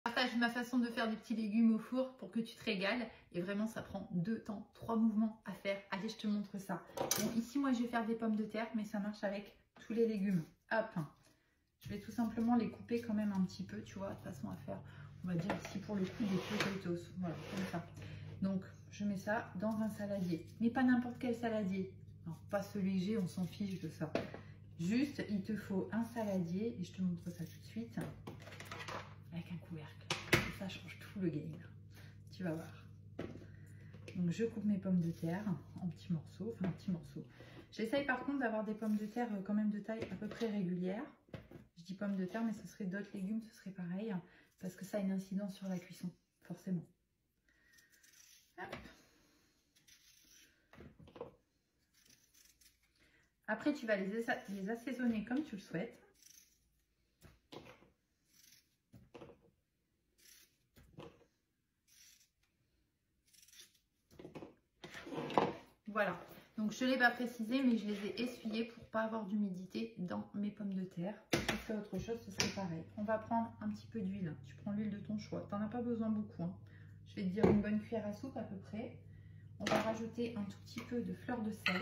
Partage ma façon de faire des petits légumes au four pour que tu te régales. Et vraiment, ça prend 2 temps, 3 mouvements à faire. Allez, je te montre ça. Bon, ici, moi, je vais faire des pommes de terre, mais ça marche avec tous les légumes. Hop, je vais tout simplement les couper quand même un petit peu, tu vois, de façon à faire, on va dire ici pour le coup, des potatoes. Voilà, comme ça. Donc, je mets ça dans un saladier. Mais pas n'importe quel saladier. Non, pas ce léger, on s'en fiche de ça. Juste, il te faut un saladier, et je te montre ça tout de suite, avec un couvercle. Et ça change tout le game. Tu vas voir. Donc, je coupe mes pommes de terre en petits morceaux, enfin, petits morceaux. J'essaye par contre d'avoir des pommes de terre quand même de taille à peu près régulière. Je dis pommes de terre, mais ce serait d'autres légumes, ce serait pareil, parce que ça a une incidence sur la cuisson, forcément. Hop. Après, tu vas les assaisonner comme tu le souhaites. Voilà. Donc, je ne l'ai pas précisé, mais je les ai essuyés pour ne pas avoir d'humidité dans mes pommes de terre. Si tu fais autre chose, ce serait pareil. On va prendre un petit peu d'huile. Tu prends l'huile de ton choix. Tu n'en as pas besoin beaucoup, hein. Je vais te dire une bonne cuillère à soupe à peu près. On va rajouter un tout petit peu de fleur de sel.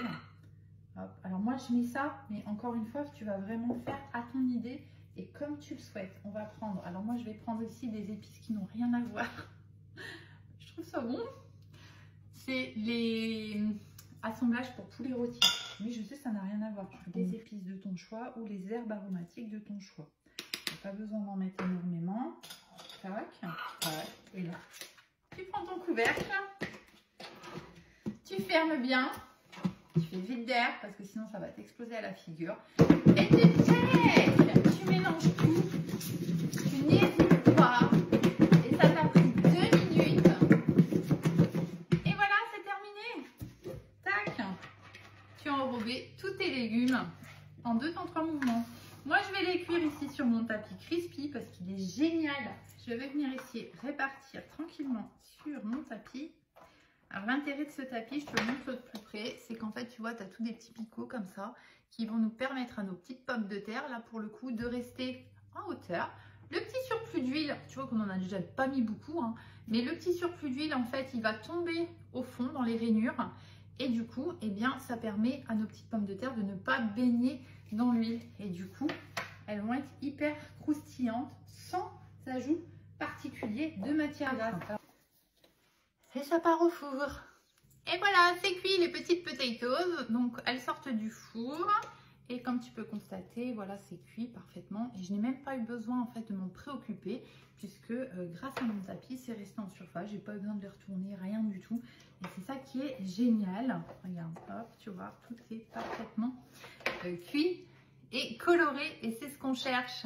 Hop. Alors moi, je mets ça, mais encore une fois, tu vas vraiment faire à ton idée et comme tu le souhaites. On va prendre, alors moi, je vais prendre ici des épices qui n'ont rien à voir. Je trouve ça bon. C'est les assemblages pour poulet rôti. Mais je sais, ça n'a rien à voir. Tu fais des épices de ton choix ou les herbes aromatiques de ton choix. Pas besoin d'en mettre énormément. Tac, tac, et là. Tu prends ton couvercle. Tu fermes bien. Tu fais vite d'air parce que sinon ça va t'exploser à la figure. Et tu check. Tu mélanges tout. Tu n'hésites pas. Et ça t'a pris 2 minutes. Et voilà, c'est terminé. Tac. Tu as enrobé tous tes légumes en 2 temps 3 mouvements. Moi, je vais les cuire ici sur mon tapis crispy parce qu'il est génial. Je vais venir ici répartir tranquillement sur mon tapis. Alors, l'intérêt de ce tapis, je te le montre de plus près, c'est qu'en fait, tu vois, tu as tous des petits picots comme ça qui vont nous permettre à nos petites pommes de terre, là, pour le coup, de rester en hauteur. Le petit surplus d'huile, tu vois qu'on en a déjà pas mis beaucoup, hein, mais le petit surplus d'huile, en fait, il va tomber au fond dans les rainures. Et du coup, eh bien, ça permet à nos petites pommes de terre de ne pas baigner dans l'huile. Et du coup, elles vont être hyper croustillantes sans ajout particulier de matière grasse. Et ça part au four. Et voilà, c'est cuit les petites potatoes. Donc, elles sortent du four. Et comme tu peux constater, voilà, c'est cuit parfaitement. Et je n'ai même pas eu besoin en fait de m'en préoccuper puisque grâce à mon tapis, c'est resté en surface. J'ai pas eu besoin de les retourner, rien du tout. Et c'est ça qui est génial. Regarde, hop, tu vois, tout est parfaitement cuit et coloré. Et c'est ce qu'on cherche